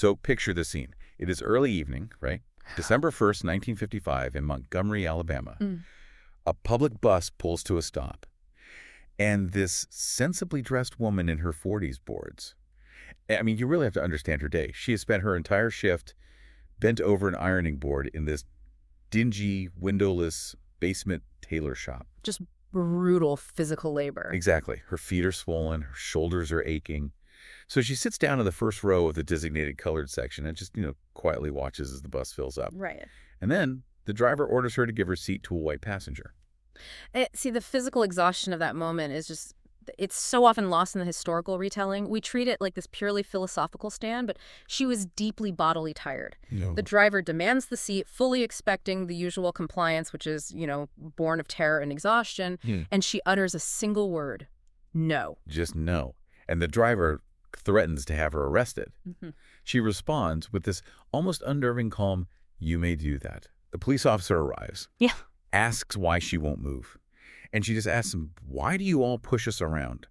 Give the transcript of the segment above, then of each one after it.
So picture the scene. It is early evening, right? December 1st, 1955, in Montgomery, Alabama. Mm. A public bus pulls to a stop, and this sensibly dressed woman in her 40s boards. I mean, you really have to understand her day. She has spent her entire shift bent over an ironing board in this dingy, windowless basement tailor shop. Just brutal physical labor. Exactly. Her feet are swollen, her shoulders are aching. So she sits down in the first row of the designated colored section and just, quietly watches as the bus fills up. Right. And then the driver orders her to give her seat to a white passenger. See, the physical exhaustion of that moment is just, it's so often lost in the historical retelling. We treat it like this purely philosophical stand, but she was deeply bodily tired. No. The driver demands the seat, fully expecting the usual compliance, which is, born of terror and exhaustion, and she utters a single word: no. Just no. And the driver threatens to have her arrested. She responds with this almost unnerving calm, "You may do that." The police officer arrives. Yeah. Asks why she won't move. And she just asks him, "Why do you all push us around?"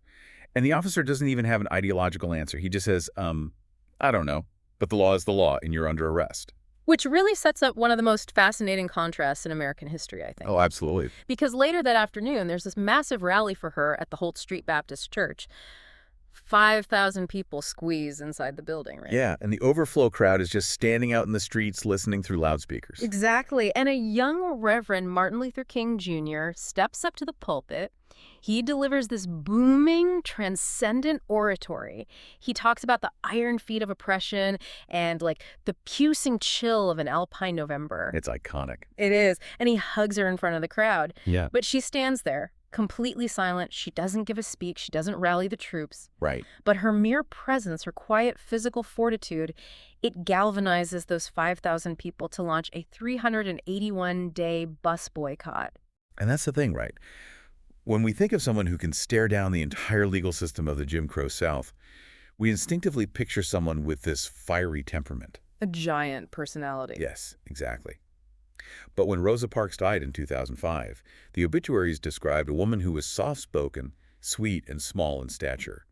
And the officer doesn't even have an ideological answer. He just says, I don't know, but the law is the law and you're under arrest. Which really sets up one of the most fascinating contrasts in American history, I think. Oh, absolutely. Because later that afternoon, there's this massive rally for her at the Holt Street Baptist Church. 5,000 people squeeze inside the building, right? Yeah, and the overflow crowd is just standing out in the streets listening through loudspeakers. Exactly. And a young Reverend Martin Luther King Jr. steps up to the pulpit. He delivers this booming, transcendent oratory. He talks about the iron feet of oppression and, the piercing chill of an alpine November. It's iconic. It is. And he hugs her in front of the crowd. Yeah. But she stands there, completely silent. She doesn't give a speak. She doesn't rally the troops. Right. But her mere presence, her quiet physical fortitude, it galvanizes those 5,000 people to launch a 381-day bus boycott. And that's the thing, right? When we think of someone who can stare down the entire legal system of the Jim Crow South, we instinctively picture someone with this fiery temperament. A giant personality. Yes, exactly. But when Rosa Parks died in 2005, the obituaries described a woman who was soft-spoken, sweet, and small in stature.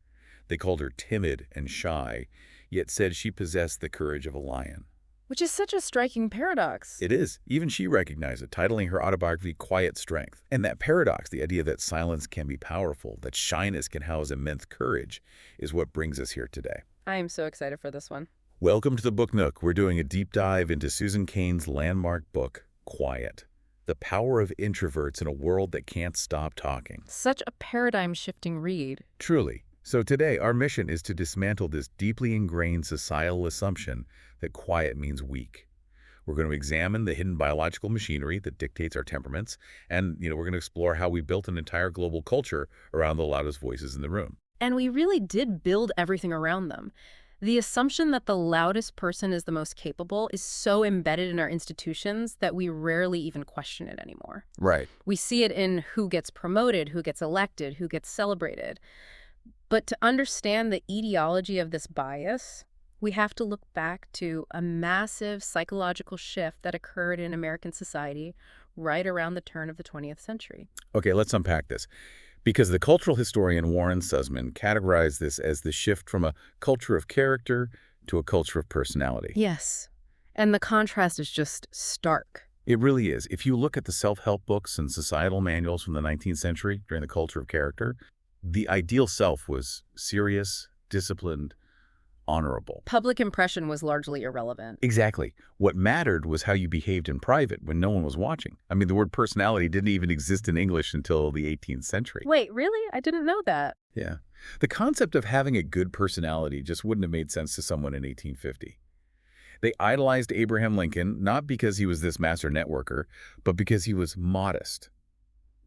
They called her timid and shy, yet said she possessed the courage of a lion. Which is such a striking paradox. It is. Even she recognized it, titling her autobiography Quiet Strength. And that paradox, the idea that silence can be powerful, that shyness can house immense courage, is what brings us here today. I am so excited for this one. Welcome to the Book Nook. We're doing a deep dive into Susan Cain's landmark book, Quiet: The Power of Introverts in a World That Can't Stop Talking. Such a paradigm-shifting read. Truly. So today, our mission is to dismantle this deeply ingrained societal assumption that quiet means weak. We're going to examine the hidden biological machinery that dictates our temperaments, and we're going to explore how we built an entire global culture around the loudest voices in the room. And we really did build everything around them. The assumption that the loudest person is the most capable is so embedded in our institutions that we rarely even question it anymore. Right. We see it in who gets promoted, who gets elected, who gets celebrated. But to understand the etiology of this bias, we have to look back to a massive psychological shift that occurred in American society right around the turn of the 20th century. Okay, let's unpack this. Because the cultural historian Warren Sussman categorized this as the shift from a culture of character to a culture of personality. Yes, and the contrast is just stark. It really is. If you look at the self-help books and societal manuals from the 19th century during the culture of character, the ideal self was serious, disciplined, honorable. Public impression was largely irrelevant. Exactly. What mattered was how you behaved in private when no one was watching. I mean, the word personality didn't even exist in English until the 18th century. Wait, really? I didn't know that. Yeah. The concept of having a good personality just wouldn't have made sense to someone in 1850. They idolized Abraham Lincoln, not because he was this master networker, but because he was modest.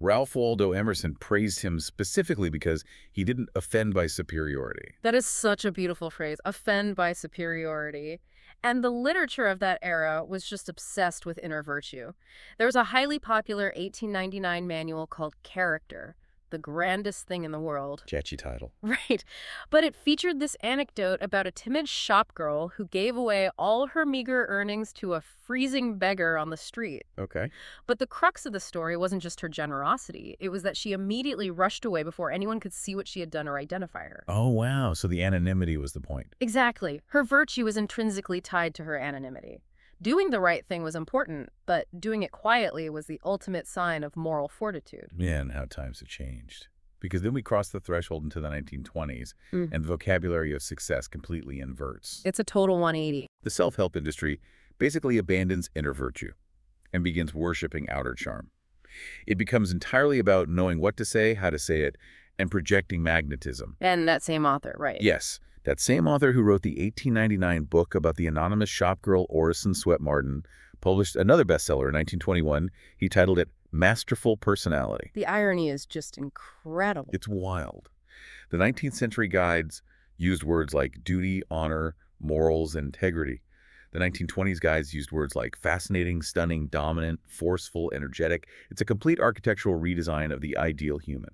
Ralph Waldo Emerson praised him specifically because he didn't offend by superiority. That is such a beautiful phrase, offend by superiority. And the literature of that era was just obsessed with inner virtue. There was a highly popular 1899 manual called Character, the grandest thing in the world. Catchy title. Right. But it featured this anecdote about a timid shop girl who gave away all her meager earnings to a freezing beggar on the street. Okay. But the crux of the story wasn't just her generosity. It was that she immediately rushed away before anyone could see what she had done or identify her. Oh, wow. So the anonymity was the point. Exactly. Her virtue was intrinsically tied to her anonymity. Doing the right thing was important, but doing it quietly was the ultimate sign of moral fortitude. Man, how times have changed. Because then we cross the threshold into the 1920s, and the vocabulary of success completely inverts. It's a total 180. The self-help industry basically abandons inner virtue and begins worshiping outer charm. It becomes entirely about knowing what to say, how to say it, and projecting magnetism. And that same author, right? Yes, that same author who wrote the 1899 book about the anonymous shopgirl Orison Swett Martin published another bestseller in 1921. He titled it Masterful Personality. The irony is just incredible. It's wild. The 19th century guides used words like duty, honor, morals, and integrity. The 1920s guides used words like fascinating, stunning, dominant, forceful, energetic. It's a complete architectural redesign of the ideal human.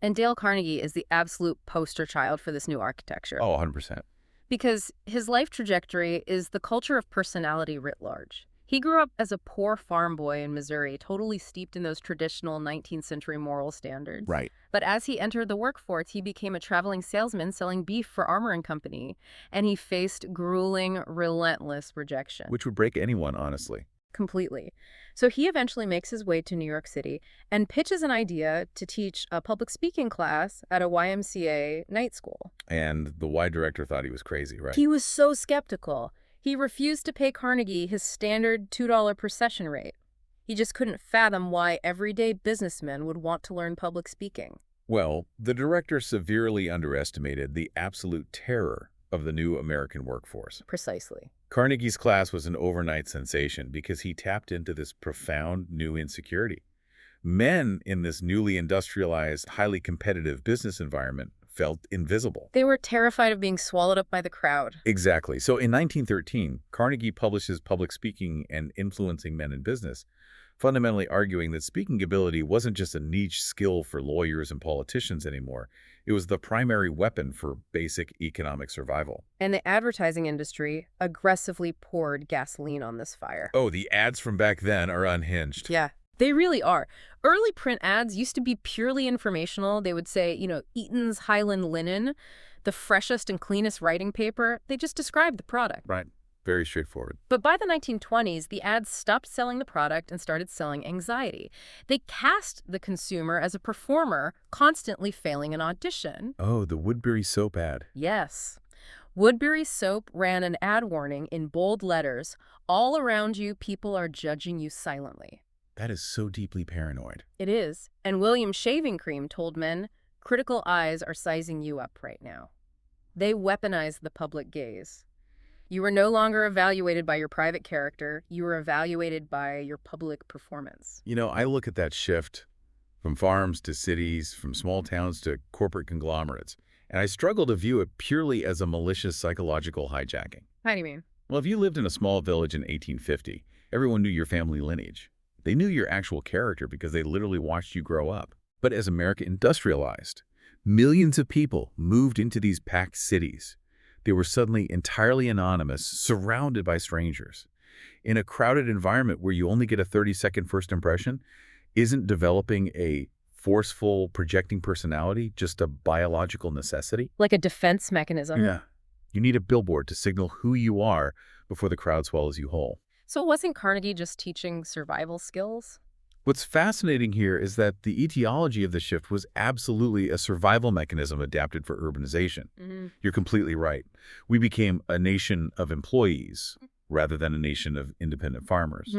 And Dale Carnegie is the absolute poster child for this new architecture. Oh, 100%. Because his life trajectory is the culture of personality writ large. He grew up as a poor farm boy in Missouri, totally steeped in those traditional 19th century moral standards. Right. But as he entered the workforce, he became a traveling salesman selling beef for Armour & Company, and he faced grueling, relentless rejection. Which would break anyone, honestly. Completely. So he eventually makes his way to New York City and pitches an idea to teach a public speaking class at a YMCA night school. And the Y director thought he was crazy, right? He was so skeptical. He refused to pay Carnegie his standard $2 per session rate. He just couldn't fathom why everyday businessmen would want to learn public speaking. Well, the director severely underestimated the absolute terror of the new American workforce. Precisely. Carnegie's class was an overnight sensation because he tapped into this profound new insecurity. Men in this newly industrialized, highly competitive business environment felt invisible. They were terrified of being swallowed up by the crowd. Exactly. So in 1913, Carnegie publishes Public Speaking and Influencing Men in Business, fundamentally arguing that speaking ability wasn't just a niche skill for lawyers and politicians anymore. It was the primary weapon for basic economic survival. And the advertising industry aggressively poured gasoline on this fire. Oh, the ads from back then are unhinged. Yeah, they really are. Early print ads used to be purely informational. They would say, Eaton's Highland linen, the freshest and cleanest writing paper. They just described the product. Right. Very straightforward. But by the 1920s, the ads stopped selling the product and started selling anxiety. They cast the consumer as a performer constantly failing an audition. Oh, the Woodbury soap ad. Yes. Woodbury soap ran an ad warning in bold letters. All around you, people are judging you silently. That is so deeply paranoid. It is. And Williams Shaving Cream told men, critical eyes are sizing you up right now. They weaponized the public gaze. You were no longer evaluated by your private character. You were evaluated by your public performance. I look at that shift from farms to cities, from small towns to corporate conglomerates, and I struggle to view it purely as a malicious psychological hijacking. How do you mean? Well, if you lived in a small village in 1850, everyone knew your family lineage. They knew your actual character because they literally watched you grow up. But as America industrialized, millions of people moved into these packed cities. They were suddenly entirely anonymous, surrounded by strangers. In a crowded environment where you only get a 30-second first impression, isn't developing a forceful, projecting personality just a biological necessity? Like a defense mechanism? Yeah. You need a billboard to signal who you are before the crowd swallows you whole. So wasn't Carnegie just teaching survival skills? What's fascinating here is that the etiology of the shift was absolutely a survival mechanism adapted for urbanization. You're completely right. We became a nation of employees rather than a nation of independent farmers.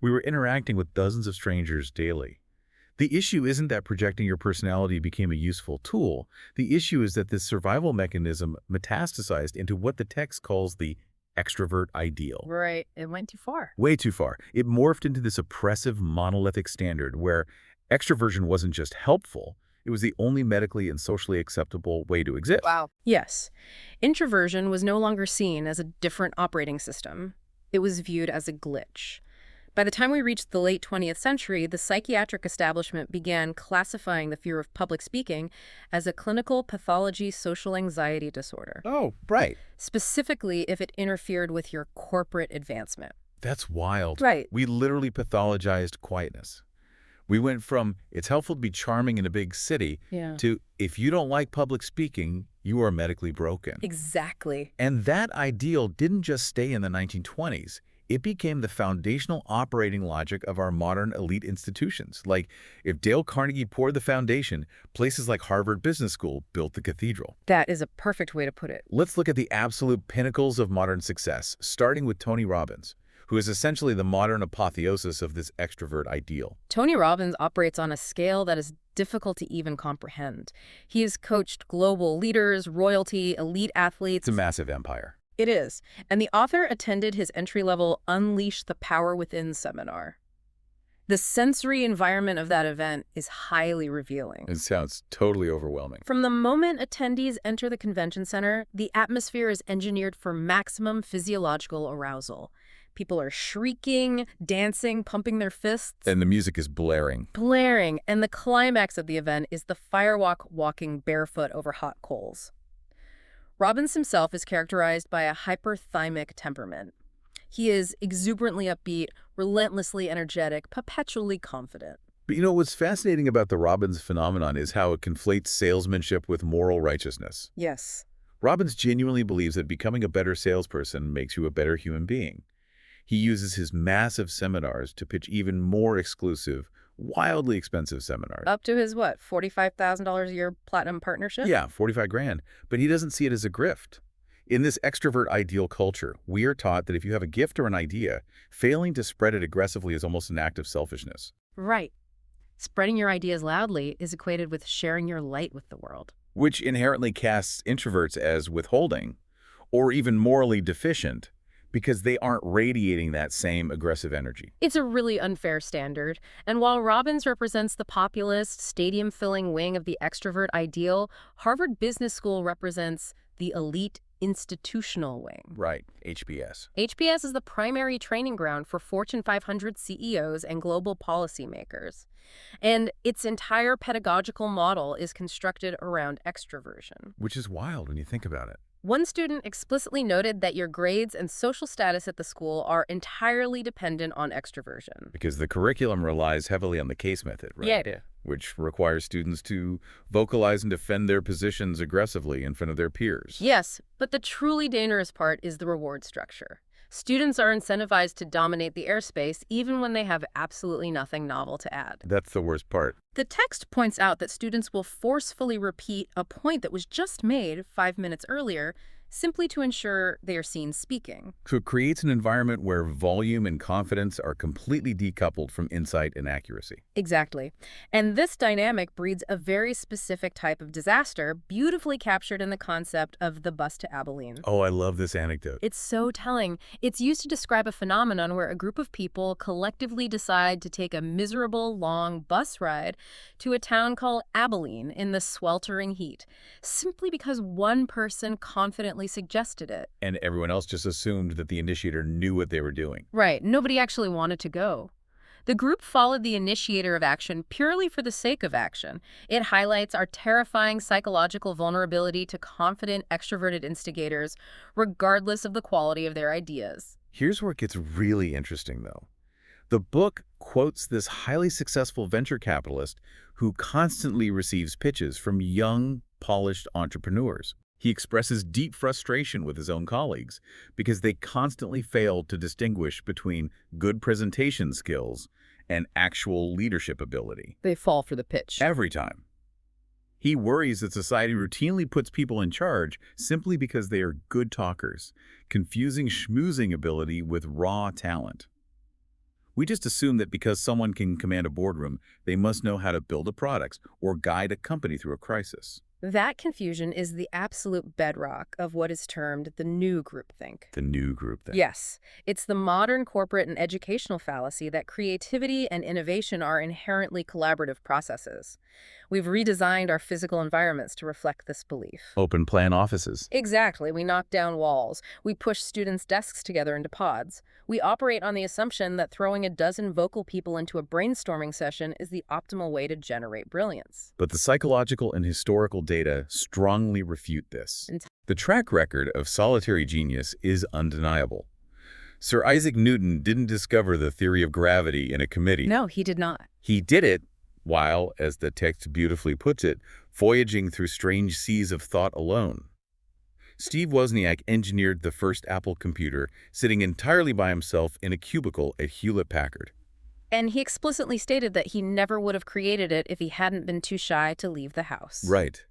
We were interacting with dozens of strangers daily. The issue isn't that projecting your personality became a useful tool. The issue is that this survival mechanism metastasized into what the text calls the extrovert ideal. Right. It went too far. Way too far. It morphed into this oppressive monolithic standard where extroversion wasn't just helpful, it was the only medically and socially acceptable way to exist. Wow. Yes. Introversion was no longer seen as a different operating system. It was viewed as a glitch. By the time we reached the late 20th century, the psychiatric establishment began classifying the fear of public speaking as a clinical pathology social anxiety disorder, Oh, right. specifically if it interfered with your corporate advancement. That's wild. Right. We literally pathologized quietness. We went from, it's helpful to be charming in a big city, Yeah. to, if you don't like public speaking, you are medically broken. Exactly. And that ideal didn't just stay in the 1920s. It became the foundational operating logic of our modern elite institutions. Like, if Dale Carnegie poured the foundation, places like Harvard Business School built the cathedral. That is a perfect way to put it. Let's look at the absolute pinnacles of modern success, starting with Tony Robbins, who is essentially the modern apotheosis of this extrovert ideal. Tony Robbins operates on a scale that is difficult to even comprehend. He has coached global leaders, royalty, elite athletes. It's a massive empire. It is. And the author attended his entry-level Unleash the Power Within seminar. The sensory environment of that event is highly revealing. It sounds totally overwhelming. From the moment attendees enter the convention center, the atmosphere is engineered for maximum physiological arousal. People are shrieking, dancing, pumping their fists. And the music is blaring. Blaring. And the climax of the event is the firewalk walking barefoot over hot coals. Robbins himself is characterized by a hyperthymic temperament. He is exuberantly upbeat, relentlessly energetic, perpetually confident. But you know, what's fascinating about the Robbins phenomenon is how it conflates salesmanship with moral righteousness. Yes. Robbins genuinely believes that becoming a better salesperson makes you a better human being. He uses his massive seminars to pitch even more exclusive, wildly expensive seminars. Up to his, what, $45,000 a year platinum partnership? Yeah, 45 grand. But he doesn't see it as a grift. In this extrovert ideal culture, we are taught that if you have a gift or an idea, failing to spread it aggressively is almost an act of selfishness. Right. Spreading your ideas loudly is equated with sharing your light with the world. Which inherently casts introverts as withholding, or even morally deficient, because they aren't radiating that same aggressive energy. It's a really unfair standard, and while Robbins represents the populist, stadium-filling wing of the extrovert ideal, Harvard Business School represents the elite institutional wing. Right, HBS. HBS is the primary training ground for Fortune 500 CEOs and global policymakers, and its entire pedagogical model is constructed around extroversion. Which is wild when you think about it. One student explicitly noted that your grades and social status at the school are entirely dependent on extroversion. Because the curriculum relies heavily on the case method, right? Yeah. Which requires students to vocalize and defend their positions aggressively in front of their peers. Yes, but the truly dangerous part is the reward structure. Students are incentivized to dominate the airspace even when they have absolutely nothing novel to add. That's the worst part. The text points out that students will forcefully repeat a point that was just made 5 minutes earlier simply to ensure they are seen speaking. So it creates an environment where volume and confidence are completely decoupled from insight and accuracy. Exactly. And this dynamic breeds a very specific type of disaster, beautifully captured in the concept of the bus to Abilene. Oh, I love this anecdote. It's so telling. It's used to describe a phenomenon where a group of people collectively decide to take a miserable, long bus ride to a town called Abilene in the sweltering heat, simply because one person confidently suggested it. And everyone else just assumed that the initiator knew what they were doing. Right. Nobody actually wanted to go. The group followed the initiator of action purely for the sake of action. It highlights our terrifying psychological vulnerability to confident, extroverted instigators, regardless of the quality of their ideas. Here's where it gets really interesting, though. The book quotes this highly successful venture capitalist who constantly receives pitches from young, polished entrepreneurs. He expresses deep frustration with his own colleagues because they constantly fail to distinguish between good presentation skills and actual leadership ability. They fall for the pitch. Every time. He worries that society routinely puts people in charge simply because they are good talkers, confusing schmoozing ability with raw talent. We just assume that because someone can command a boardroom, they must know how to build a product or guide a company through a crisis. That confusion is the absolute bedrock of what is termed the new groupthink. The new group thing. Yes, it's the modern corporate and educational fallacy that creativity and innovation are inherently collaborative processes. We've redesigned our physical environments to reflect this belief. Open plan offices. Exactly. We knock down walls. We push students' desks together into pods. We operate on the assumption that throwing a dozen vocal people into a brainstorming session is the optimal way to generate brilliance. But the psychological and historical data strongly refute this. And The track record of solitary genius is undeniable. Sir Isaac Newton didn't discover the theory of gravity in a committee. no, he did not. He did it while, as the text beautifully puts it, voyaging through strange seas of thought alone. Steve Wozniak engineered the first Apple computer, sitting entirely by himself in a cubicle at Hewlett-Packard. And he explicitly stated that he never would have created it if he hadn't been too shy to leave the house. Right.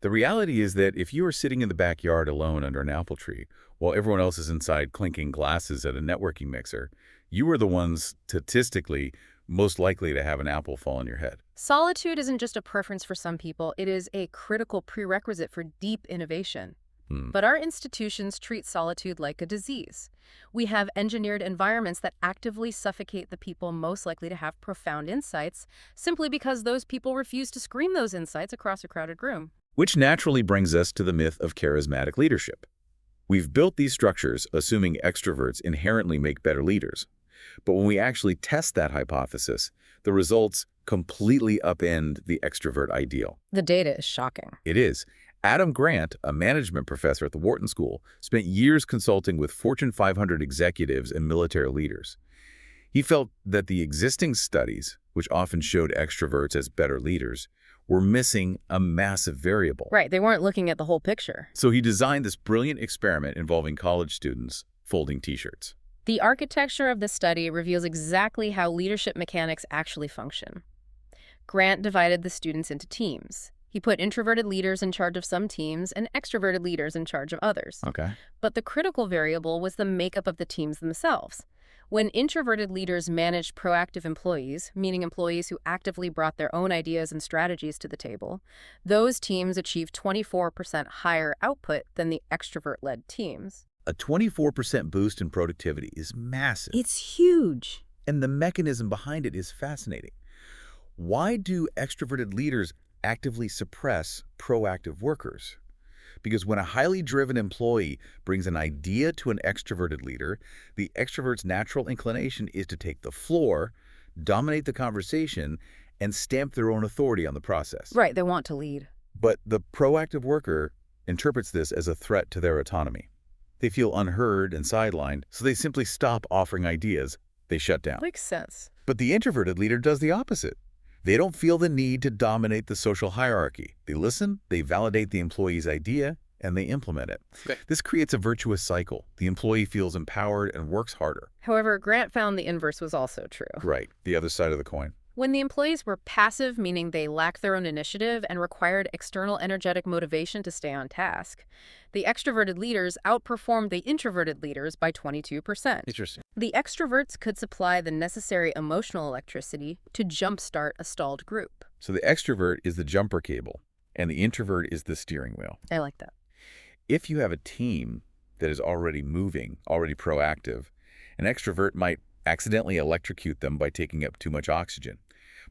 The reality is that if you are sitting in the backyard alone under an apple tree, while everyone else is inside clinking glasses at a networking mixer, you are the ones, statistically, most likely to have an apple fall on your head. Solitude isn't just a preference for some people, it is a critical prerequisite for deep innovation. But our institutions treat solitude like a disease. We have engineered environments that actively suffocate the people most likely to have profound insights, simply because those people refuse to scream those insights across a crowded room. Which naturally brings us to the myth of charismatic leadership. We've built these structures assuming extroverts inherently make better leaders. But when we actually test that hypothesis, the results completely upend the extrovert ideal. The data is shocking. It is. Adam Grant, a management professor at the Wharton School, spent years consulting with Fortune 500 executives and military leaders. He felt that the existing studies, which often showed extroverts as better leaders, were missing a massive variable. Right, they weren't looking at the whole picture. So he designed this brilliant experiment involving college students folding T-shirts. The architecture of this study reveals exactly how leadership mechanics actually function. Grant divided the students into teams. He put introverted leaders in charge of some teams and extroverted leaders in charge of others. Okay. But the critical variable was the makeup of the teams themselves. When introverted leaders managed proactive employees, meaning employees who actively brought their own ideas and strategies to the table, those teams achieved 24% higher output than the extrovert-led teams. A 24% boost in productivity is massive. It's huge. And the mechanism behind it is fascinating. Why do extroverted leaders actively suppress proactive workers? Because when a highly driven employee brings an idea to an extroverted leader, the extrovert's natural inclination is to take the floor, dominate the conversation, and stamp their own authority on the process. Right, they want to lead. But the proactive worker interprets this as a threat to their autonomy. They feel unheard and sidelined, so they simply stop offering ideas. They shut down. Makes sense. But the introverted leader does the opposite. They don't feel the need to dominate the social hierarchy. They listen, they validate the employee's idea, and they implement it. Okay. This creates a virtuous cycle. The employee feels empowered and works harder. However, Grant found the inverse was also true. Right, the other side of the coin. When the employees were passive, meaning they lacked their own initiative and required external energetic motivation to stay on task, the extroverted leaders outperformed the introverted leaders by 22%. Interesting. The extroverts could supply the necessary emotional electricity to jumpstart a stalled group. So the extrovert is the jumper cable, and the introvert is the steering wheel. I like that. If you have a team that is already moving, already proactive, an extrovert might accidentally electrocute them by taking up too much oxygen.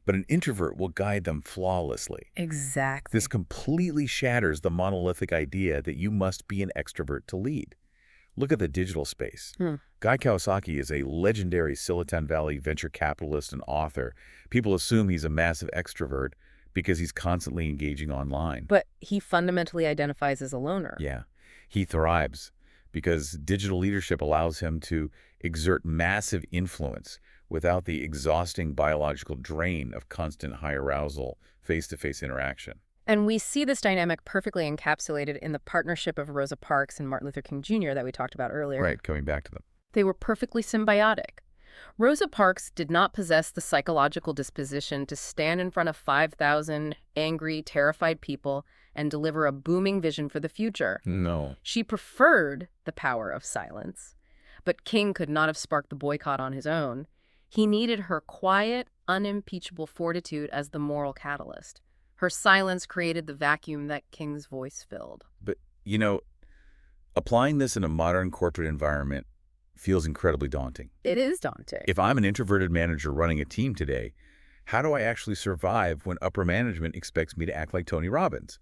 But an introvert will guide them flawlessly. Exactly. This completely shatters the monolithic idea that you must be an extrovert to lead. Look at the digital space. Guy Kawasaki is a legendary Silicon Valley venture capitalist and author. People assume he's a massive extrovert because he's constantly engaging online. But he fundamentally identifies as a loner. Yeah, he thrives because digital leadership allows him to exert massive influence without the exhausting biological drain of constant high arousal, face-to-face interaction. And we see this dynamic perfectly encapsulated in the partnership of Rosa Parks and Martin Luther King Jr. that we talked about earlier. Right, coming back to them. They were perfectly symbiotic. Rosa Parks did not possess the psychological disposition to stand in front of 5,000 angry, terrified people and deliver a booming vision for the future. No. She preferred the power of silence. But King could not have sparked the boycott on his own. He needed her quiet, unimpeachable fortitude as the moral catalyst. Her silence created the vacuum that King's voice filled. But, you know, applying this in a modern corporate environment feels incredibly daunting. It is daunting. If I'm an introverted manager running a team today, how do I actually survive when upper management expects me to act like Tony Robbins?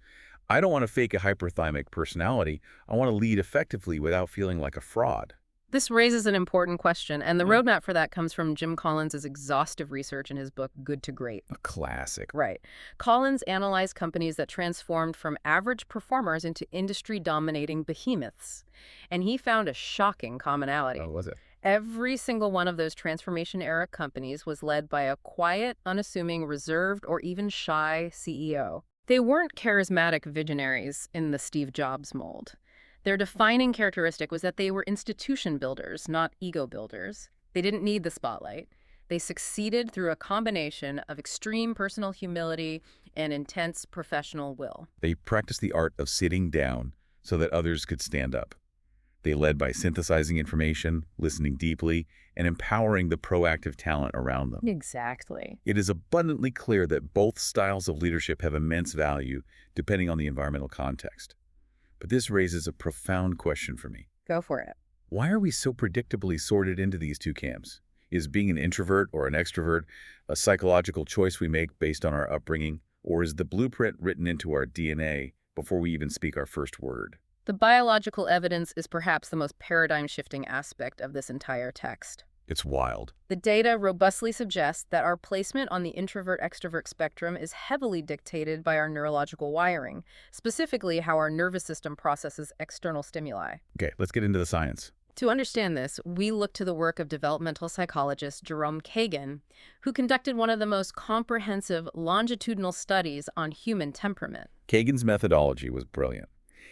I don't want to fake a hyperthymic personality. I want to lead effectively without feeling like a fraud. This raises an important question, and the roadmap for that comes from Jim Collins' exhaustive research in his book, Good to Great. A classic. Right. Collins analyzed companies that transformed from average performers into industry-dominating behemoths, and he found a shocking commonality. Oh, was it? Every single one of those transformation-era companies was led by a quiet, unassuming, reserved, or even shy CEO. They weren't charismatic visionaries in the Steve Jobs mold. Their defining characteristic was that they were institution builders, not ego builders. They didn't need the spotlight. They succeeded through a combination of extreme personal humility and intense professional will. They practiced the art of sitting down so that others could stand up. They led by synthesizing information, listening deeply, and empowering the proactive talent around them. Exactly. It is abundantly clear that both styles of leadership have immense value depending on the environmental context. But this raises a profound question for me. Go for it. Why are we so predictably sorted into these two camps? Is being an introvert or an extrovert a psychological choice we make based on our upbringing, or is the blueprint written into our DNA before we even speak our first word? The biological evidence is perhaps the most paradigm-shifting aspect of this entire text. It's wild. The data robustly suggests that our placement on the introvert-extrovert spectrum is heavily dictated by our neurological wiring, specifically how our nervous system processes external stimuli. Okay, let's get into the science. To understand this, we look to the work of developmental psychologist Jerome Kagan, who conducted one of the most comprehensive longitudinal studies on human temperament. Kagan's methodology was brilliant.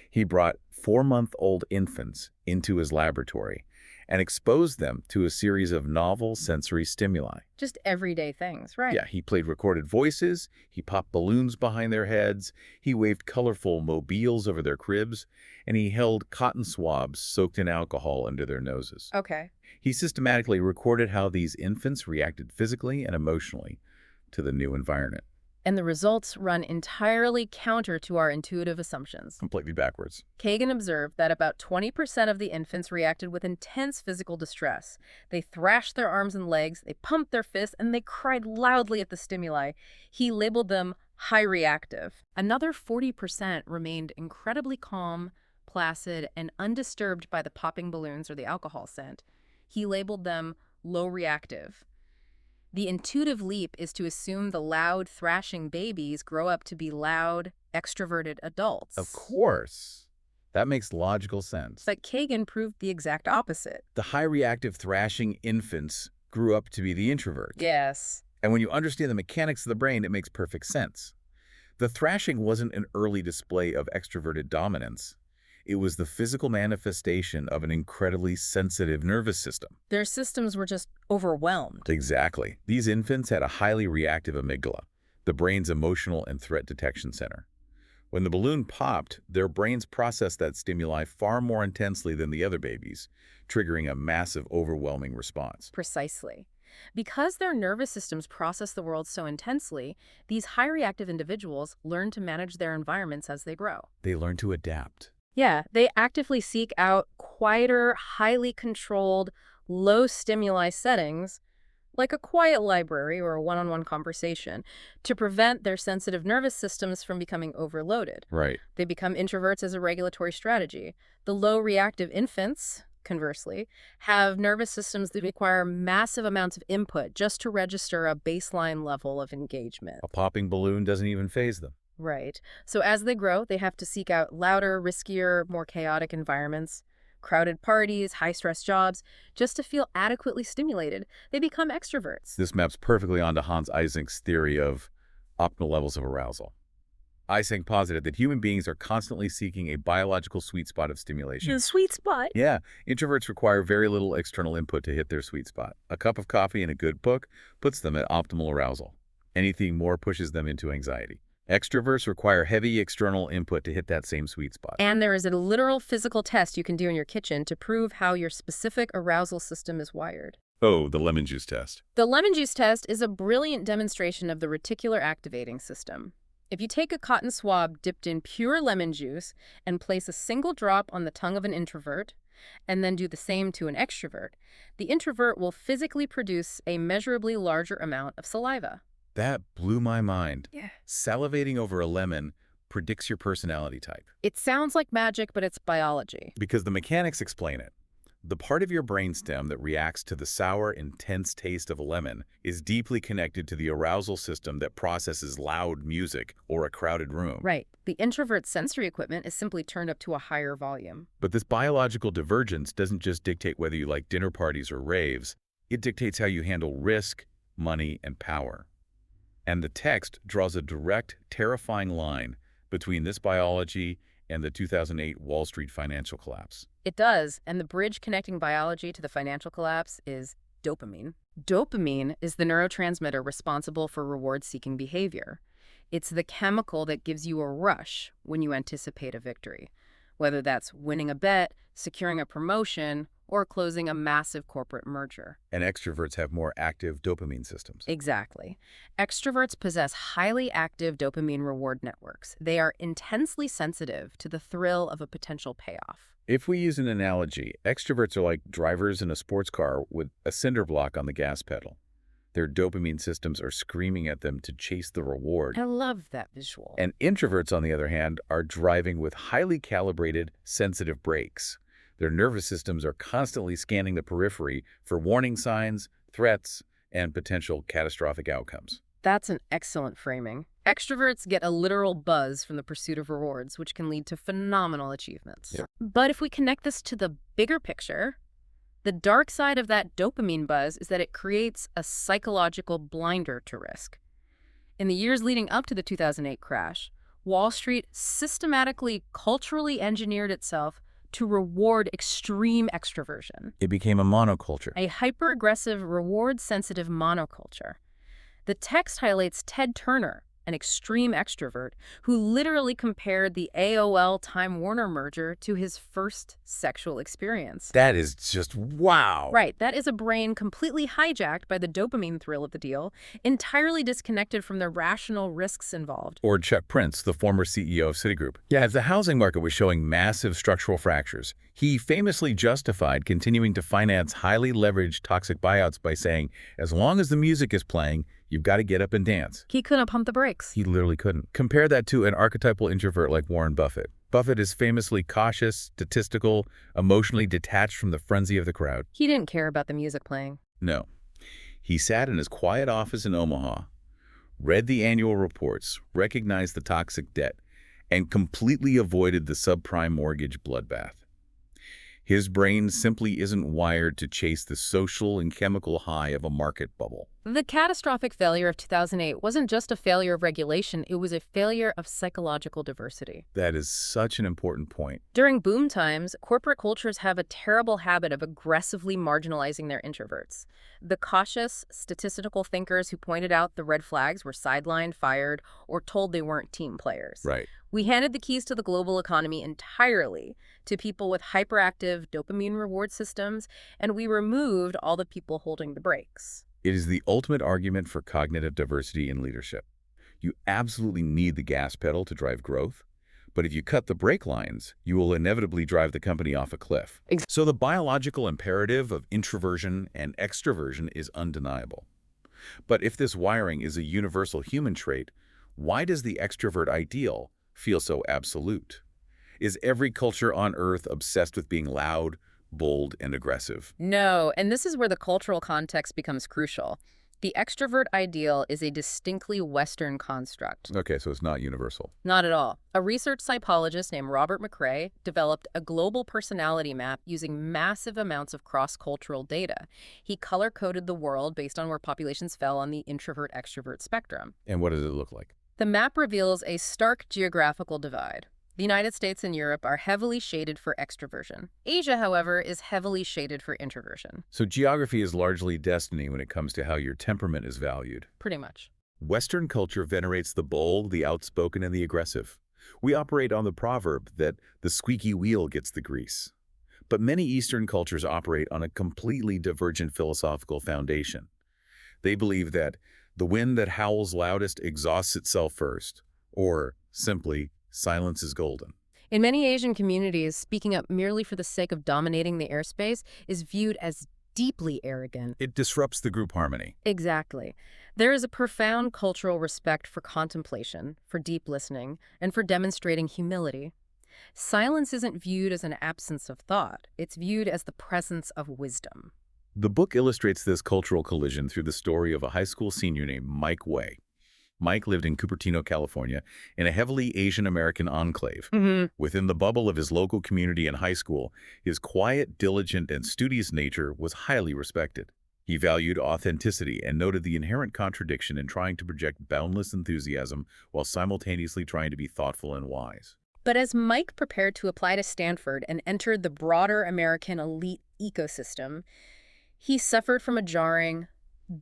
He brought 4-month-old infants into his laboratory and exposed them to a series of novel sensory stimuli. Just everyday things, right? Yeah, he played recorded voices, he popped balloons behind their heads, he waved colorful mobiles over their cribs, and he held cotton swabs soaked in alcohol under their noses. Okay. He systematically recorded how these infants reacted physically and emotionally to the new environment. And the results run entirely counter to our intuitive assumptions. Completely backwards. Kagan observed that about 20% of the infants reacted with intense physical distress. They thrashed their arms and legs, they pumped their fists, and they cried loudly at the stimuli. He labeled them high reactive. Another 40% remained incredibly calm, placid, and undisturbed by the popping balloons or the alcohol scent. He labeled them low reactive. The intuitive leap is to assume the loud, thrashing babies grow up to be loud, extroverted adults. Of course. That makes logical sense. But Kagan proved the exact opposite. The high-reactive thrashing infants grew up to be the introverts. Yes. And when you understand the mechanics of the brain, it makes perfect sense. The thrashing wasn't an early display of extroverted dominance. It was the physical manifestation of an incredibly sensitive nervous system. Their systems were just overwhelmed. Exactly. These infants had a highly reactive amygdala, the brain's emotional and threat detection center. When the balloon popped, their brains processed that stimuli far more intensely than the other babies, triggering a massive, overwhelming response. Precisely. Because their nervous systems process the world so intensely, these high reactive individuals learn to manage their environments as they grow. They learn to adapt. Yeah, they actively seek out quieter, highly controlled, low stimuli settings, like a quiet library or a one-on-one conversation, to prevent their sensitive nervous systems from becoming overloaded. Right. They become introverts as a regulatory strategy. The low reactive infants, conversely, have nervous systems that require massive amounts of input just to register a baseline level of engagement. A popping balloon doesn't even faze them. Right. So as they grow, they have to seek out louder, riskier, more chaotic environments, crowded parties, high-stress jobs, just to feel adequately stimulated. They become extroverts. This maps perfectly onto Hans Eysenk's theory of optimal levels of arousal. Eysenck posited that human beings are constantly seeking a biological sweet spot of stimulation. The sweet spot. Yeah, introverts require very little external input to hit their sweet spot. A cup of coffee and a good book puts them at optimal arousal. Anything more pushes them into anxiety. Extroverts require heavy external input to hit that same sweet spot. And there is a literal physical test you can do in your kitchen to prove how your specific arousal system is wired. Oh, the lemon juice test. The lemon juice test is a brilliant demonstration of the reticular activating system. If you take a cotton swab dipped in pure lemon juice and place a single drop on the tongue of an introvert, and then do the same to an extrovert, the introvert will physically produce a measurably larger amount of saliva. That blew my mind. Yeah. Salivating over a lemon predicts your personality type. It sounds like magic, but it's biology. Because the mechanics explain it. The part of your brainstem that reacts to the sour, intense taste of a lemon is deeply connected to the arousal system that processes loud music or a crowded room. Right. The introvert's sensory equipment is simply turned up to a higher volume. But this biological divergence doesn't just dictate whether you like dinner parties or raves. It dictates how you handle risk, money, and power. And the text draws a direct, terrifying line between this biology and the 2008 Wall Street financial collapse. It does, and the bridge connecting biology to the financial collapse is dopamine. Dopamine is the neurotransmitter responsible for reward-seeking behavior. It's the chemical that gives you a rush when you anticipate a victory, whether that's winning a bet, securing a promotion, or closing a massive corporate merger. And extroverts have more active dopamine systems. Exactly. Extroverts possess highly active dopamine reward networks. They are intensely sensitive to the thrill of a potential payoff. If we use an analogy, extroverts are like drivers in a sports car with a cinder block on the gas pedal. Their dopamine systems are screaming at them to chase the reward. I love that visual. And introverts, on the other hand, are driving with highly calibrated, sensitive brakes. Their nervous systems are constantly scanning the periphery for warning signs, threats, and potential catastrophic outcomes. That's an excellent framing. Extroverts get a literal buzz from the pursuit of rewards, which can lead to phenomenal achievements. Yeah. But if we connect this to the bigger picture, the dark side of that dopamine buzz is that it creates a psychological blinder to risk. In the years leading up to the 2008 crash, Wall Street systematically culturally engineered itself to reward extreme extroversion. It became a monoculture. A hyper-aggressive, reward-sensitive monoculture. The text highlights Ted Turner, an extreme extrovert, who literally compared the AOL-Time Warner merger to his first sexual experience. That is just wow. Right, that is a brain completely hijacked by the dopamine thrill of the deal, entirely disconnected from the rational risks involved. Or Chuck Prince, the former CEO of Citigroup. Yeah, as the housing market was showing massive structural fractures, he famously justified continuing to finance highly leveraged toxic buyouts by saying, as long as the music is playing, you've got to get up and dance. He couldn't pump the brakes. He literally couldn't. Compare that to an archetypal introvert like Warren Buffett. Buffett is famously cautious, statistical, emotionally detached from the frenzy of the crowd. He didn't care about the music playing. No. He sat in his quiet office in Omaha, read the annual reports, recognized the toxic debt, and completely avoided the subprime mortgage bloodbath. His brain simply isn't wired to chase the social and chemical high of a market bubble. The catastrophic failure of 2008 wasn't just a failure of regulation, it was a failure of psychological diversity. That is such an important point. During boom times, corporate cultures have a terrible habit of aggressively marginalizing their introverts. The cautious, statistical thinkers who pointed out the red flags were sidelined, fired, or told they weren't team players. Right. We handed the keys to the global economy entirely to people with hyperactive dopamine reward systems, and we removed all the people holding the brakes. It is the ultimate argument for cognitive diversity in leadership. You absolutely need the gas pedal to drive growth, but if you cut the brake lines, you will inevitably drive the company off a cliff. So the biological imperative of introversion and extroversion is undeniable. But if this wiring is a universal human trait, why does the extrovert ideal feel so absolute? Is every culture on Earth obsessed with being loud, bold, and aggressive? No, and this is where the cultural context becomes crucial. The extrovert ideal is a distinctly Western construct. Okay, so it's not universal. Not at all. A research psychologist named Robert McCrae developed a global personality map using massive amounts of cross-cultural data. He color-coded the world based on where populations fell on the introvert-extrovert spectrum. And what does it look like? The map reveals a stark geographical divide. The United States and Europe are heavily shaded for extroversion. Asia, however, is heavily shaded for introversion. So geography is largely destiny when it comes to how your temperament is valued. Pretty much. Western culture venerates the bold, the outspoken, and the aggressive. We operate on the proverb that the squeaky wheel gets the grease. But many Eastern cultures operate on a completely divergent philosophical foundation. They believe that the wind that howls loudest exhausts itself first, Or, simply, silence is golden. In many Asian communities, speaking up merely for the sake of dominating the airspace is viewed as deeply arrogant. It disrupts the group harmony. Exactly. There is a profound cultural respect for contemplation, for deep listening, and for demonstrating humility. Silence isn't viewed as an absence of thought. It's viewed as the presence of wisdom. The book illustrates this cultural collision through the story of a high school senior named Mike Way. Mike lived in Cupertino, California, in a heavily Asian-American enclave. Within the bubble of his local community and high school, his quiet, diligent, and studious nature was highly respected. He valued authenticity and noted the inherent contradiction in trying to project boundless enthusiasm while simultaneously trying to be thoughtful and wise. But as Mike prepared to apply to Stanford and entered the broader American elite ecosystem, he suffered from a jarring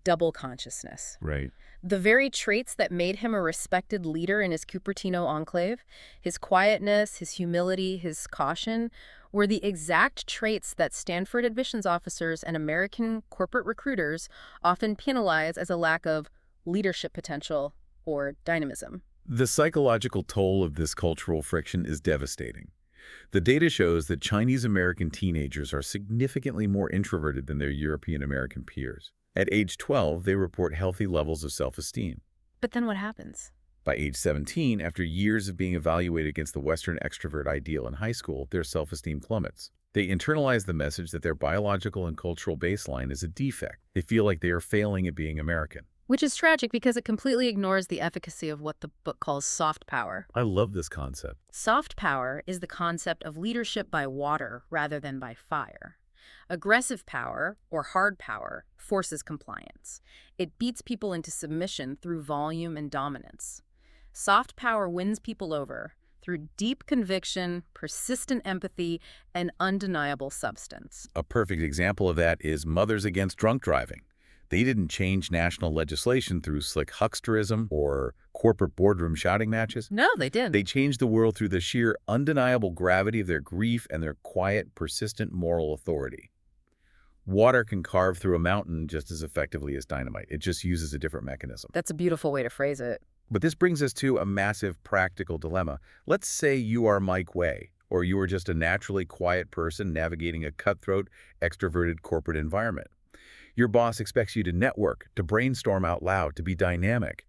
double consciousness. Right. The very traits that made him a respected leader in his Cupertino enclave, his quietness, his humility, his caution, were the exact traits that Stanford admissions officers and American corporate recruiters often penalize as a lack of leadership potential or dynamism. The psychological toll of this cultural friction is devastating. The data shows that Chinese American teenagers are significantly more introverted than their European American peers. At age 12, they report healthy levels of self-esteem. But then what happens? By age 17, after years of being evaluated against the Western extrovert ideal in high school, their self-esteem plummets. They internalize the message that their biological and cultural baseline is a defect. They feel like they are failing at being American. Which is tragic because it completely ignores the efficacy of what the book calls soft power. I love this concept. Soft power is the concept of leadership by water rather than by fire. Aggressive power, or hard power, forces compliance. It beats people into submission through volume and dominance. Soft power wins people over through deep conviction, persistent empathy, and undeniable substance. A perfect example of that is Mothers Against Drunk Driving. They didn't change national legislation through slick hucksterism or corporate boardroom shouting matches. No, they didn't. They changed the world through the sheer undeniable gravity of their grief and their quiet, persistent moral authority. Water can carve through a mountain just as effectively as dynamite. It just uses a different mechanism. That's a beautiful way to phrase it. But this brings us to a massive practical dilemma. Let's say you are Mike Way, or you are just a naturally quiet person navigating a cutthroat, extroverted corporate environment. Your boss expects you to network, to brainstorm out loud, to be dynamic.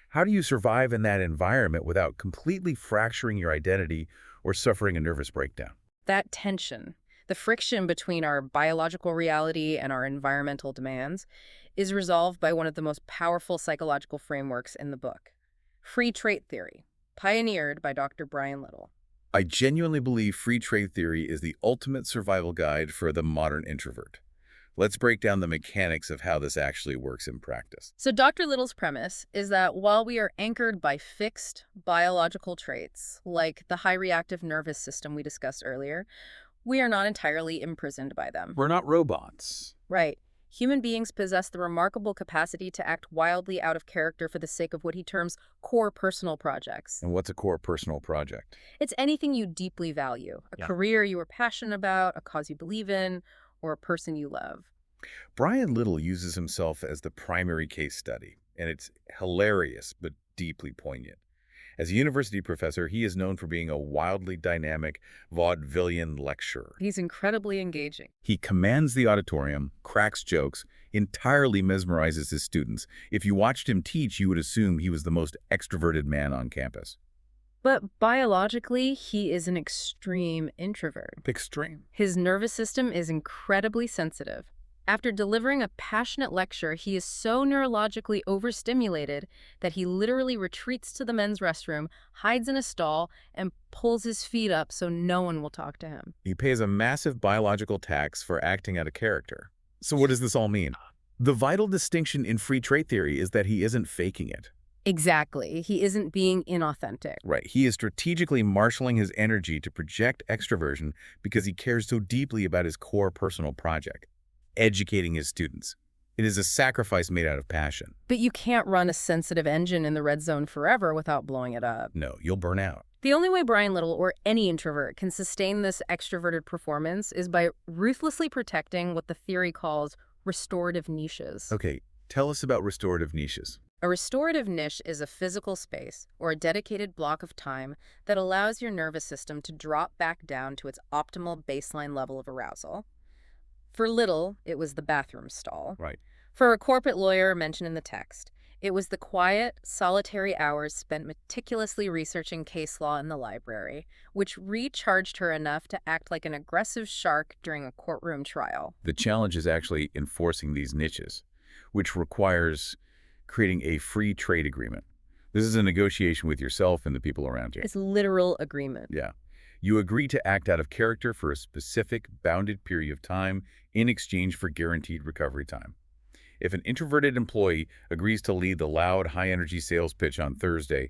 How do you survive in that environment without completely fracturing your identity or suffering a nervous breakdown? That tension, the friction between our biological reality and our environmental demands, is resolved by one of the most powerful psychological frameworks in the book, free trait theory, pioneered by Dr. Brian Little. I genuinely believe free trait theory is the ultimate survival guide for the modern introvert. Let's break down the mechanics of how this actually works in practice. So Dr. Little's premise is that while we are anchored by fixed biological traits, like the high reactive nervous system we discussed earlier, we are not entirely imprisoned by them. We're not robots. Right. Human beings possess the remarkable capacity to act wildly out of character for the sake of what he terms core personal projects. And what's a core personal project? It's anything you deeply value, a career you are passionate about, a cause you believe in, or a person you love. Brian Little uses himself as the primary case study, and it's hilarious but deeply poignant. As a university professor, he is known for being a wildly dynamic vaudevillian lecturer. He's incredibly engaging. He commands the auditorium, cracks jokes, entirely mesmerizes his students. If you watched him teach, you would assume he was the most extroverted man on campus. But biologically, he is an extreme introvert. Extreme. His nervous system is incredibly sensitive. After delivering a passionate lecture, he is so neurologically overstimulated that he literally retreats to the men's restroom, hides in a stall, and pulls his feet up so no one will talk to him. He pays a massive biological tax for acting out of character. So what does this all mean? The vital distinction in free trait theory is that he isn't faking it. Exactly. He isn't being inauthentic. Right. He is strategically marshaling his energy to project extroversion because he cares so deeply about his core personal project, educating his students. It is a sacrifice made out of passion. But you can't run a sensitive engine in the red zone forever without blowing it up. No, you'll burn out. The only way Brian Little or any introvert can sustain this extroverted performance is by ruthlessly protecting what the theory calls restorative niches. Okay, tell us about restorative niches. A restorative niche is a physical space or a dedicated block of time that allows your nervous system to drop back down to its optimal baseline level of arousal. For Little, it was the bathroom stall. Right. For a corporate lawyer mentioned in the text, it was the quiet, solitary hours spent meticulously researching case law in the library, which recharged her enough to act like an aggressive shark during a courtroom trial. The challenge is actually enforcing these niches, which requires creating a free trade agreement. This is a negotiation with yourself and the people around you. It's literal agreement. Yeah. You agree to act out of character for a specific, bounded period of time in exchange for guaranteed recovery time. If an introverted employee agrees to lead the loud, high-energy sales pitch on Thursday,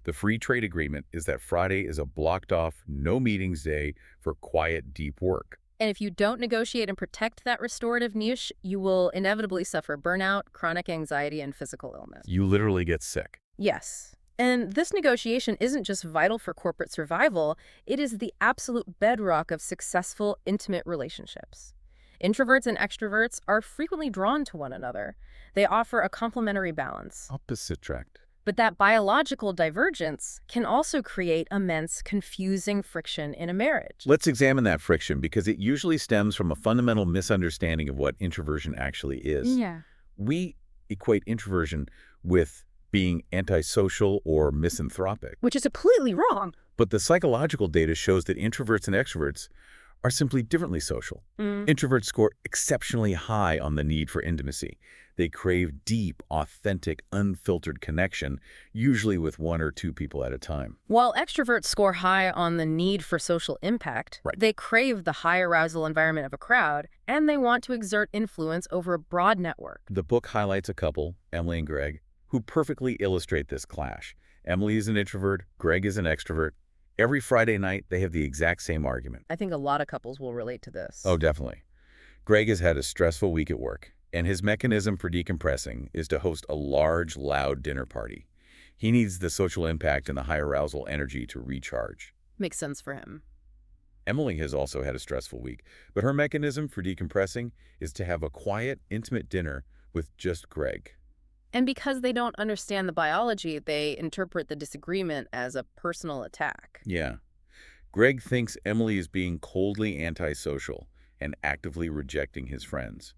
the free trade agreement is that Friday is a blocked-off, no-meetings day for quiet, deep work. And if you don't negotiate and protect that restorative niche, you will inevitably suffer burnout, chronic anxiety, and physical illness. You literally get sick. Yes. And this negotiation isn't just vital for corporate survival, it is the absolute bedrock of successful, intimate relationships. Introverts and extroverts are frequently drawn to one another. They offer a complementary balance. Opposite attract. But that biological divergence can also create immense, confusing friction in a marriage. Let's examine that friction because it usually stems from a fundamental misunderstanding of what introversion actually is. Yeah. We equate introversion with being antisocial or misanthropic. Which is completely wrong. But the psychological data shows that introverts and extroverts are simply differently social. Introverts score exceptionally high on the need for intimacy. They crave deep, authentic, unfiltered connection, usually with one or two people at a time. While extroverts score high on the need for social impact, Right. they crave the high arousal environment of a crowd, and they want to exert influence over a broad network. The book highlights a couple, Emily and Greg, who perfectly illustrate this clash. Emily is an introvert, Greg is an extrovert. Every Friday night, they have the exact same argument. I think a lot of couples will relate to this. Oh, definitely. Greg has had a stressful week at work, and his mechanism for decompressing is to host a large, loud dinner party. He needs the social impact and the high arousal energy to recharge. Makes sense for him. Emily has also had a stressful week, but her mechanism for decompressing is to have a quiet, intimate dinner with just Greg. And because they don't understand the biology, they interpret the disagreement as a personal attack. Yeah. Greg thinks Emily is being coldly antisocial and actively rejecting his friends.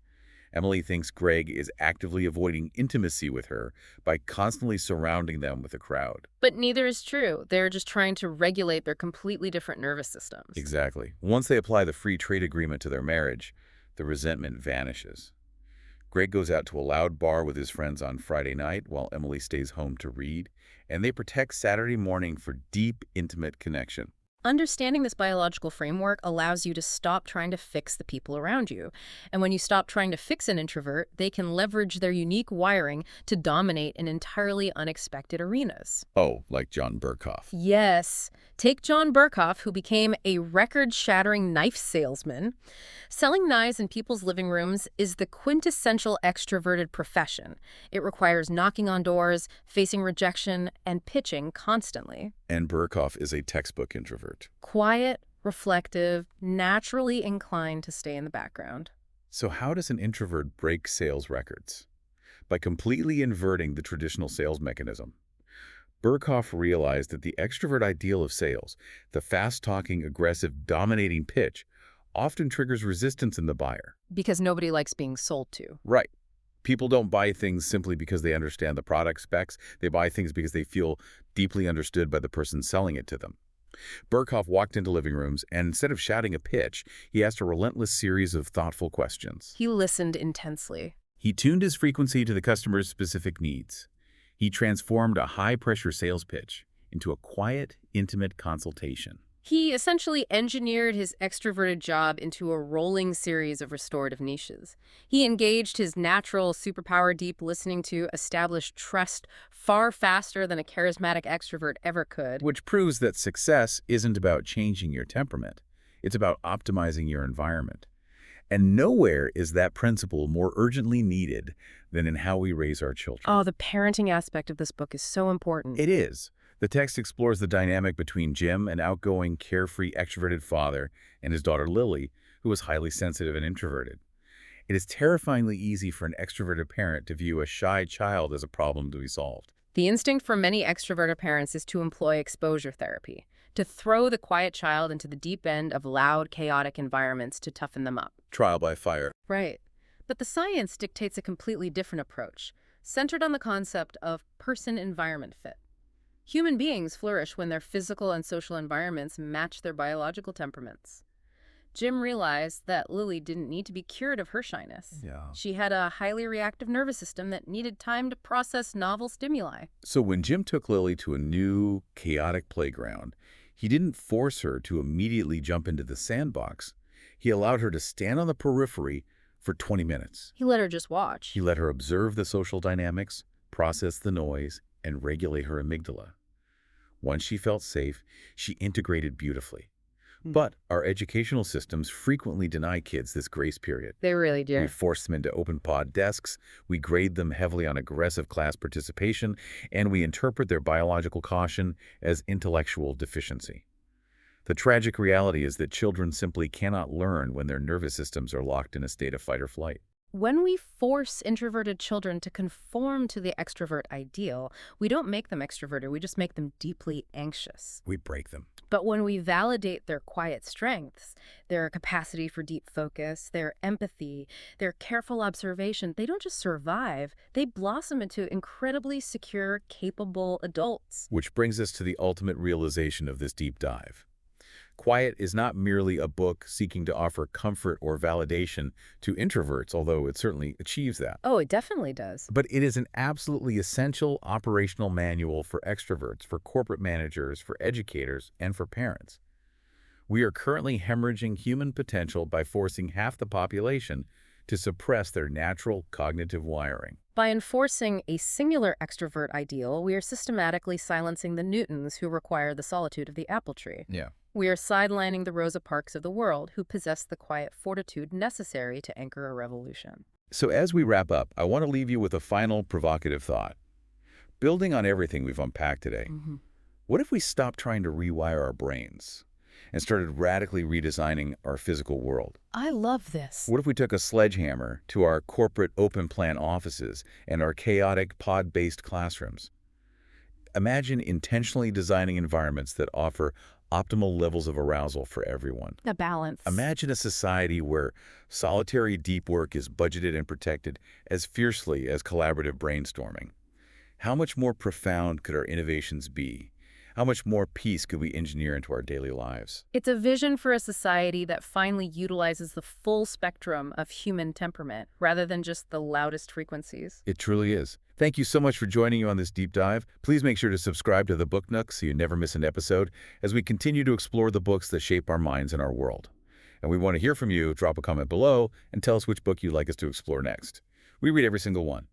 Emily thinks Greg is actively avoiding intimacy with her by constantly surrounding them with a crowd. But neither is true. They're just trying to regulate their completely different nervous systems. Exactly. Once they apply the free trade agreement to their marriage, the resentment vanishes. Greg goes out to a loud bar with his friends on Friday night while Emily stays home to read, and they protect Saturday morning for deep, intimate connection. Understanding this biological framework allows you to stop trying to fix the people around you. And when you stop trying to fix an introvert, they can leverage their unique wiring to dominate in entirely unexpected arenas. Oh, like John Burkhoff. Yes. Take John Burkhoff, who became a record-shattering knife salesman. Selling knives in people's living rooms is the quintessential extroverted profession. It requires knocking on doors, facing rejection, and pitching constantly. And Burkhoff is a textbook introvert. Quiet, reflective, naturally inclined to stay in the background. So how does an introvert break sales records? By completely inverting the traditional sales mechanism. Burkhoff realized that the extrovert ideal of sales, the fast-talking, aggressive, dominating pitch, often triggers resistance in the buyer. Because nobody likes being sold to. Right. People don't buy things simply because they understand the product specs. They buy things because they feel deeply understood by the person selling it to them. Burkhoff walked into living rooms, and instead of shouting a pitch, he asked a relentless series of thoughtful questions. He listened intensely. He tuned his frequency to the customer's specific needs. He transformed a high-pressure sales pitch into a quiet, intimate consultation. He essentially engineered his extroverted job into a rolling series of restorative niches. He engaged his natural superpower deep listening to establish trust far faster than a charismatic extrovert ever could. Which proves that success isn't about changing your temperament. It's about optimizing your environment. And nowhere is that principle more urgently needed than in how we raise our children. Oh, the parenting aspect of this book is so important. It is. The text explores the dynamic between Jim, an outgoing, carefree, extroverted father, and his daughter Lily, who was highly sensitive and introverted. It is terrifyingly easy for an extroverted parent to view a shy child as a problem to be solved. The instinct for many extroverted parents is to employ exposure therapy, to throw the quiet child into the deep end of loud, chaotic environments to toughen them up. Trial by fire. Right. But the science dictates a completely different approach, centered on the concept of person-environment fit. Human beings flourish when their physical and social environments match their biological temperaments. Jim realized that Lily didn't need to be cured of her shyness. Yeah. She had a highly reactive nervous system that needed time to process novel stimuli. So when Jim took Lily to a new, chaotic playground, he didn't force her to immediately jump into the sandbox. He allowed her to stand on the periphery for 20 minutes. He let her just watch. He let her observe the social dynamics, process the noise, and regulate her amygdala. Once she felt safe, she integrated beautifully. But our educational systems frequently deny kids this grace period. They really do. We force them into open pod desks, we grade them heavily on aggressive class participation, and we interpret their biological caution as intellectual deficiency. The tragic reality is that children simply cannot learn when their nervous systems are locked in a state of fight or flight. When we force introverted children to conform to the extrovert ideal, we don't make them extroverted, we just make them deeply anxious. We break them. But when we validate their quiet strengths, their capacity for deep focus, their empathy, their careful observation, they don't just survive, they blossom into incredibly secure, capable adults. Which brings us to the ultimate realization of this deep dive. Quiet is not merely a book seeking to offer comfort or validation to introverts, although it certainly achieves that. Oh, it definitely does. But it is an absolutely essential operational manual for extroverts, for corporate managers, for educators, and for parents. We are currently hemorrhaging human potential by forcing half the population to suppress their natural cognitive wiring. By enforcing a singular extrovert ideal, we are systematically silencing the Newtons who require the solitude of the apple tree. Yeah. We are sidelining the Rosa Parks of the world who possess the quiet fortitude necessary to anchor a revolution. So as we wrap up, I want to leave you with a final provocative thought. Building on everything we've unpacked today, what if we stopped trying to rewire our brains and started radically redesigning our physical world? I love this. What if we took a sledgehammer to our corporate open-plan offices and our chaotic pod-based classrooms? Imagine intentionally designing environments that offer optimal levels of arousal for everyone. A balance. Imagine a society where solitary deep work is budgeted and protected as fiercely as collaborative brainstorming. How much more profound could our innovations be? How much more peace could we engineer into our daily lives? It's a vision for a society that finally utilizes the full spectrum of human temperament, rather than just the loudest frequencies. It truly is. Thank you so much for joining you on this deep dive. Please make sure to subscribe to The Book Nook so you never miss an episode as we continue to explore the books that shape our minds and our world. And we want to hear from you. Drop a comment below and tell us which book you'd like us to explore next. We read every single one.